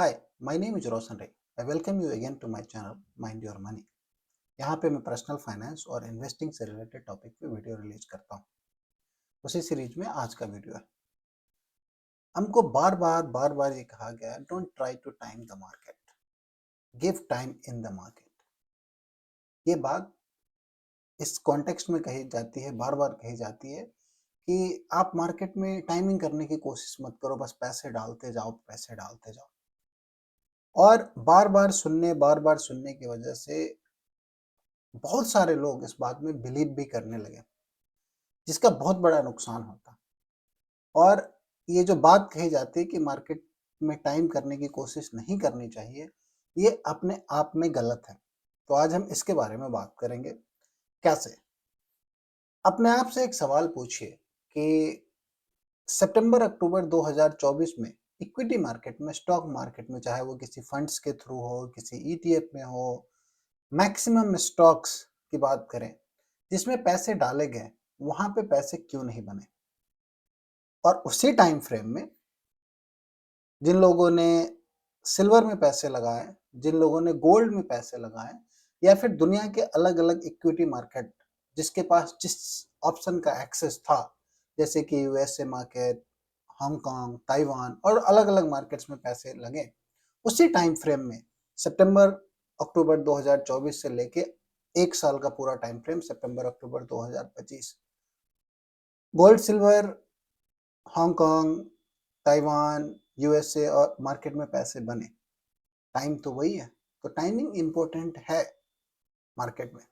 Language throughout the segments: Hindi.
Hi, my name is Roshan Ray. I welcome you again to my channel mind your money. यहाँ पे मैं पर्सनल फाइनेंस और इन्वेस्टिंग से रिलेटेड टॉपिक पे वीडियो रिलीज करता हूँ। उसी सीरीज में आज का वीडियो है। हमको बार बार ये कहा गया है, don't try to time the market, give time in the market. ये बात इस कॉन्टेक्स्ट में कही जाती है, बार बार कही जाती है कि आप मार्केट में टाइमिंग करने की कोशिश मत करो, बस पैसे डालते जाओ, पैसे डालते जाओ। और बार बार सुनने की वजह से बहुत सारे लोग इस बात में बिलीव भी करने लगे, जिसका बहुत बड़ा नुकसान होता। और ये जो बात कही जाती है कि मार्केट में टाइम करने की कोशिश नहीं करनी चाहिए, ये अपने आप में गलत है। तो आज हम इसके बारे में बात करेंगे। कैसे? अपने आप से एक सवाल पूछिए कि सितंबर अक्टूबर 2024 में इक्विटी मार्केट में, स्टॉक मार्केट में, चाहे वो किसी फंड्स के थ्रू हो, किसी ईटीएफ में हो, मैक्सिमम स्टॉक्स की बात करें जिसमें पैसे डाले गए, वहां पे पैसे क्यों नहीं बने? और उसी टाइम फ्रेम में जिन लोगों ने सिल्वर में पैसे लगाए, जिन लोगों ने गोल्ड में पैसे लगाए, या फिर दुनिया के अलग अलग इक्विटी मार्केट जिसके पास जिस ऑप्शन का एक्सेस था, जैसे कि यूएसए मार्केट, हांगकांग, ताइवान और अलग अलग मार्केट्स में पैसे लगे, उसी टाइम फ्रेम में सितंबर अक्टूबर 2024 से लेके एक साल का पूरा टाइम फ्रेम सितंबर अक्टूबर 2025, gold silver, Hong Kong, Taiwan, USA और मार्केट में पैसे बने। टाइम तो वही है। तो टाइमिंग इंपॉर्टेंट है मार्केट में।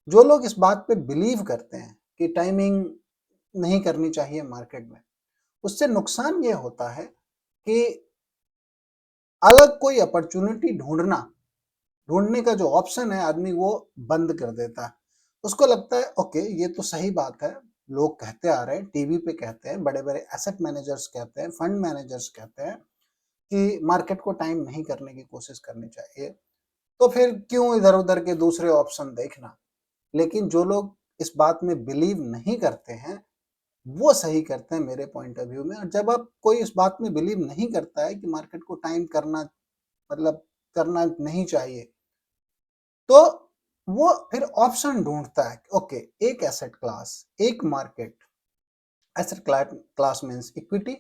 जो लोग इस बात पे बिलीव करते हैं कि टाइमिंग नहीं करनी चाहिए मार्केट में, उससे नुकसान ये होता है कि अलग कोई अपॉर्चुनिटी ढूंढने का जो ऑप्शन है, आदमी वो बंद कर देता है। उसको लगता है ओके, ये तो सही बात है, लोग कहते आ रहे हैं, टीवी पे कहते हैं, बड़े बड़े एसेट मैनेजर्स कहते हैं, फंड मैनेजर्स कहते हैं कि मार्केट को टाइम नहीं करने की कोशिश करनी चाहिए, तो फिर क्यों इधर उधर के दूसरे ऑप्शन देखना। लेकिन जो लोग इस बात में बिलीव नहीं करते हैं, वो सही करते हैं मेरे पॉइंट ऑफ व्यू में। और जब आप कोई इस बात में बिलीव नहीं करता है कि मार्केट को टाइम करना, मतलब करना नहीं चाहिए, तो वो फिर ऑप्शन ढूंढता है। ओके, एक एसेट क्लास, एक market, asset class means equity,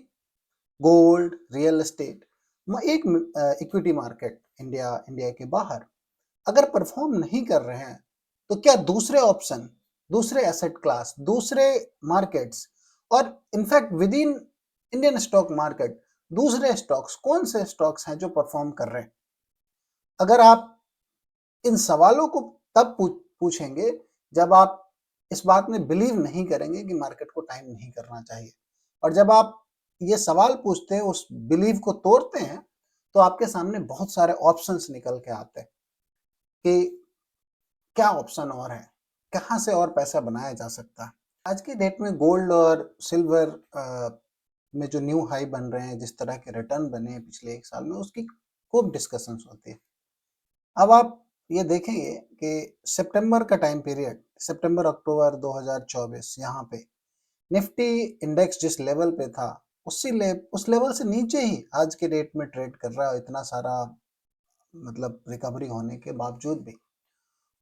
gold, real estate, एक इक्विटी मार्केट इंडिया के बाहर अगर परफॉर्म नहीं कर रहे हैं, तो क्या दूसरे ऑप्शन, दूसरे एसेट क्लास, दूसरे मार्केट्स और in fact with in Indian stock market दूसरे स्टॉक्स, कौन से स्टॉक्स हैं जो परफॉर्म कर रहे हैं? अगर आप इन सवालों को तब पूछेंगे जब आप इस बात में बिलीव नहीं करेंगे कि मार्केट को टाइम नहीं करना चाहिए। और जब आप ये सवाल पूछते हैं, उस बिलीव को तोड़ते हैं, तो आपके सामने बहुत सारे ऑप्शंस निकल के आते हैं कि क्या ऑप्शन और है, कहाँ से और पैसा बनाया जा सकता है। आज की डेट में गोल्ड और सिल्वर में जो न्यू हाई बन रहे हैं, जिस तरह के रिटर्न बने हैं पिछले एक साल में, उसकी खूब डिस्कशंस होती है। अब आप ये देखेंगे कि सितंबर का टाइम पीरियड, सितंबर अक्टूबर 2024, यहाँ पे निफ्टी इंडेक्स जिस लेवल पे था, उस लेवल से नीचे ही आज के डेट में ट्रेड कर रहा है, इतना सारा मतलब रिकवरी होने के बावजूद भी।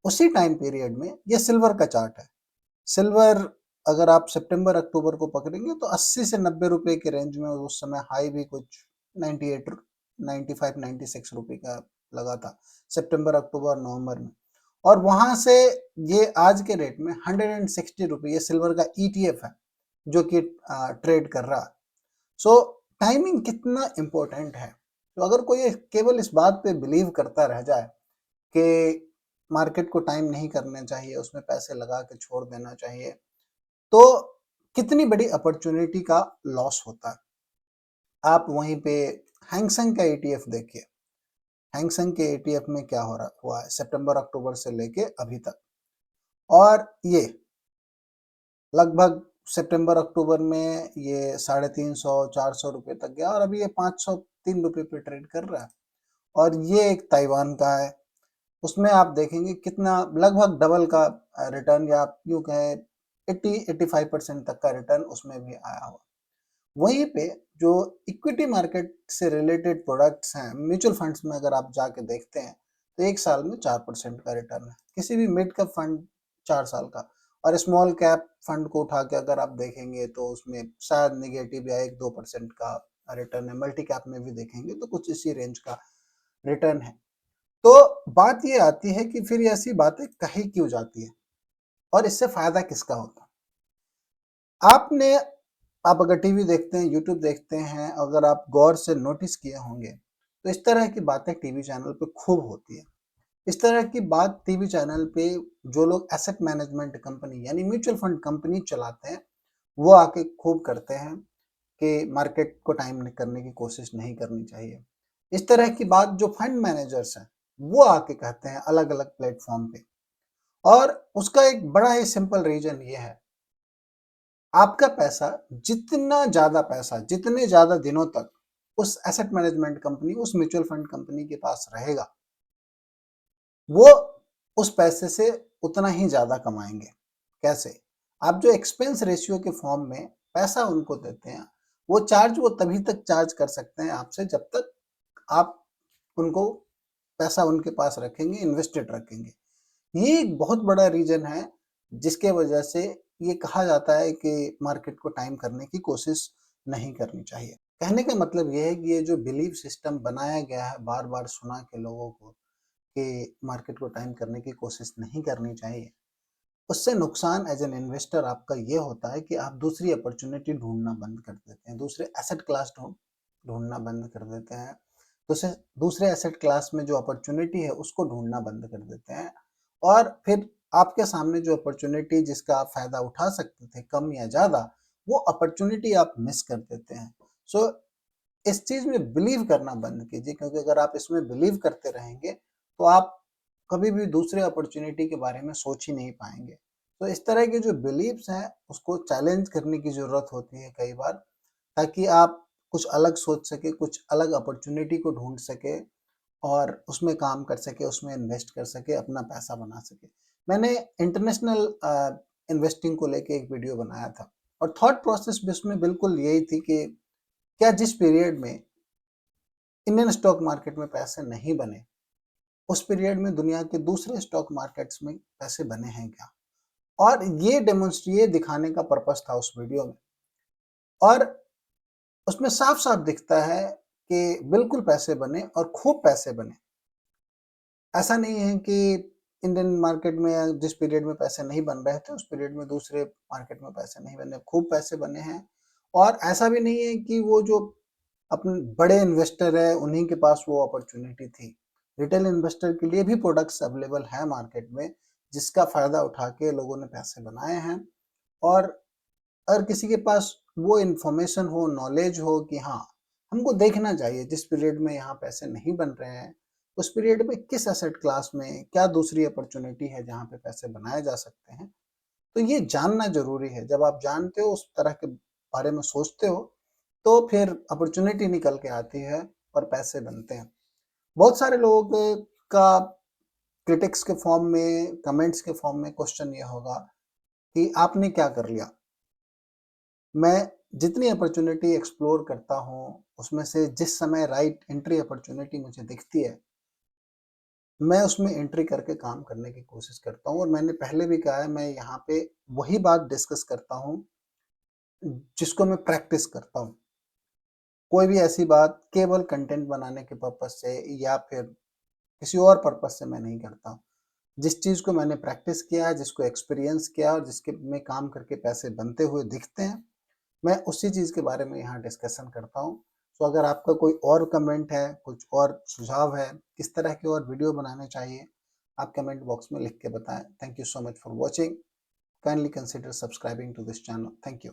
उसी टाइम पीरियड में ये सिल्वर का चार्ट है। सिल्वर अगर आप सितंबर अक्टूबर को पकड़ेंगे तो 80 से 90 रुपए के रेंज में, उस समय हाई भी कुछ 98, 95, 96 रुपए का लगा था सितंबर अक्टूबर नवंबर में। और वहां से ये आज के रेट में 160 रुपए, ये सिल्वर का ईटीएफ है जो कि ट्रेड कर रहा है। सो टाइमिंग कितना इंपॉर्टेंट है। तो अगर कोई केवल इस बात पे बिलीव करता रह जाए कि मार्केट को टाइम नहीं करना चाहिए, उसमें पैसे लगा के छोड़ देना चाहिए, तो कितनी बड़ी अपॉर्चुनिटी का लॉस होता है। आप वहीं पे हैंगसेंग का ईटीएफ देखिए। हैंगसेंग के ईटीएफ में क्या हो रहा हुआ है सितंबर अक्टूबर से लेके अभी तक, और ये लगभग सितंबर अक्टूबर में ये 350-400 रुपए तक गया, और अभी ये 503 रुपए पे ट्रेड कर रहा है। और ये एक ताइवान का है, उसमें आप देखेंगे कितना लगभग डबल का रिटर्न, या आप यूं कहें 80-85% तक का रिटर्न उसमें भी आया हुआ। वहीं पे जो इक्विटी मार्केट से रिलेटेड प्रोडक्ट्स हैं, म्यूचुअल फंड्स में अगर आप जाके देखते हैं तो 1 साल में 4% का रिटर्न है। किसी भी मिड कैप फंड 4 साल का, और स्मॉल कैप फंड को उठा के अगर आप देखेंगे तो उसमें शायद नेगेटिव या 1-2% का रिटर्न है। मल्टी कैप में भी देखेंगे तो कुछ इसी रेंज का रिटर्न है। तो बात ये आती है कि फिर ऐसी बातें कही क्यों जाती है और इससे फायदा किसका होता है? आपने आप अगर टीवी देखते हैं, यूट्यूब देखते हैं, अगर आप गौर से नोटिस किए होंगे तो इस तरह की बातें टीवी चैनल पे खूब होती है। इस तरह की बात टीवी चैनल पे जो लोग एसेट मैनेजमेंट कंपनी यानी म्यूचुअल फंड कंपनी चलाते हैं वो आके खूब करते हैं कि मार्केट को टाइम करने की कोशिश नहीं करनी चाहिए। इस तरह की बात जो फंड मैनेजर्स हैं वो आके कहते हैं अलग अलग प्लेटफॉर्म पे, और उसका एक बड़ा ही सिंपल रीजन ये है, आपका पैसा जितना ज्यादा पैसा जितने ज्यादा दिनों तक उस एसेट मैनेजमेंट कंपनी उस म्यूचुअल फंड कंपनी के पास रहेगा वो उस पैसे से उतना ही ज्यादा कमाएंगे। कैसे? आप जो एक्सपेंस रेशियो के फॉर्म में पैसा उनको देते हैं वो तभी तक चार्ज कर सकते हैं आपसे जब तक आप उनको पैसा उनके पास रखेंगे, इन्वेस्टेड रखेंगे। ये एक बहुत बड़ा रीजन है जिसके वजह से ये कहा जाता है कि मार्केट को टाइम करने की कोशिश नहीं करनी चाहिए। कहने का मतलब ये है कि ये जो बिलीफ सिस्टम बनाया गया है बार बार सुना के लोगों को कि मार्केट को टाइम करने की कोशिश नहीं करनी चाहिए, उससे नुकसान एज एन इन्वेस्टर आपका ये होता है कि आप दूसरी अपॉर्चुनिटी ढूंढना बंद कर देते हैं, दूसरे एसेट क्लास ढूंढना बंद कर देते हैं, दूसरे दूसरे एसेट क्लास में जो अपॉर्चुनिटी है उसको ढूंढना बंद कर देते हैं, और फिर आपके सामने जो अपॉर्चुनिटी जिसका आप फायदा उठा सकते थे कम या ज्यादा, वो अपॉर्चुनिटी आप मिस कर देते हैं। सो इस चीज में बिलीव करना बंद कीजिए, क्योंकि अगर आप इसमें बिलीव करते रहेंगे तो आप कभी भी दूसरे अपॉर्चुनिटी के बारे में सोच ही नहीं पाएंगे। तो इस तरह के जो बिलीव्स हैं उसको चैलेंज करने की जरूरत होती है कई बार, ताकि आप कुछ अलग सोच सके, कुछ अलग अपॉर्चुनिटी को ढूंढ सके और उसमें काम कर सके, उसमें इन्वेस्ट कर सके, अपना पैसा बना सके। मैंने इंटरनेशनल इन्वेस्टिंग को लेके एक वीडियो बनाया था और थॉट प्रोसेस भी उसमें बिल्कुल यही थी कि क्या जिस पीरियड में इंडियन स्टॉक मार्केट में पैसे नहीं बने उस पीरियड में दुनिया के दूसरे स्टॉक मार्केट्स में पैसे बने हैं क्या? और ये दिखाने का पर्पस था उस वीडियो में, और उसमें साफ साफ दिखता है कि बिल्कुल पैसे बने और खूब पैसे बने। ऐसा नहीं है कि इंडियन मार्केट में जिस पीरियड में पैसे नहीं बन रहे थे उस पीरियड में दूसरे मार्केट में पैसे नहीं बने, खूब पैसे बने हैं। और ऐसा भी नहीं है कि वो जो अपने बड़े इन्वेस्टर है उन्हीं के पास वो अपॉर्चुनिटी थी। रिटेल इन्वेस्टर के लिए भी प्रोडक्ट्स अवेलेबल है मार्केट में जिसका फायदा उठा के लोगों ने पैसे बनाए हैं। और अगर किसी के पास वो इंफॉर्मेशन हो, नॉलेज हो कि हाँ हमको देखना चाहिए जिस पीरियड में यहाँ पैसे नहीं बन रहे हैं उस पीरियड में किस एसेट क्लास में क्या दूसरी अपॉर्चुनिटी है जहाँ पे पैसे बनाए जा सकते हैं, तो ये जानना जरूरी है। जब आप जानते हो, उस तरह के बारे में सोचते हो, तो फिर अपॉर्चुनिटी निकल के आती है और पैसे बनते हैं। बहुत सारे लोगों का क्रिटिक्स के फॉर्म में, कमेंट्स के फॉर्म में क्वेश्चन ये होगा कि आपने क्या कर लिया? मैं जितनी अपॉर्चुनिटी एक्सप्लोर करता हूँ उसमें से जिस समय राइट एंट्री अपॉर्चुनिटी मुझे दिखती है मैं उसमें एंट्री करके काम करने की कोशिश करता हूँ। और मैंने पहले भी कहा है, मैं यहाँ पे वही बात डिस्कस करता हूँ जिसको मैं प्रैक्टिस करता हूँ। कोई भी ऐसी बात केवल कंटेंट बनाने के पर्पज से या फिर किसी और पर्पज से मैं नहीं करता हूँ। जिस चीज़ को मैंने प्रैक्टिस किया है, जिसको एक्सपीरियंस किया और जिसके में काम करके पैसे बनते हुए दिखते हैं, मैं उसी चीज़ के बारे में यहाँ डिस्कशन करता हूँ। तो अगर आपका कोई और कमेंट है, कुछ और सुझाव है, किस तरह की और वीडियो बनाने चाहिए, आप कमेंट बॉक्स में लिख के बताएं। Thank you so much for watching. Kindly consider subscribing to this channel. Thank you.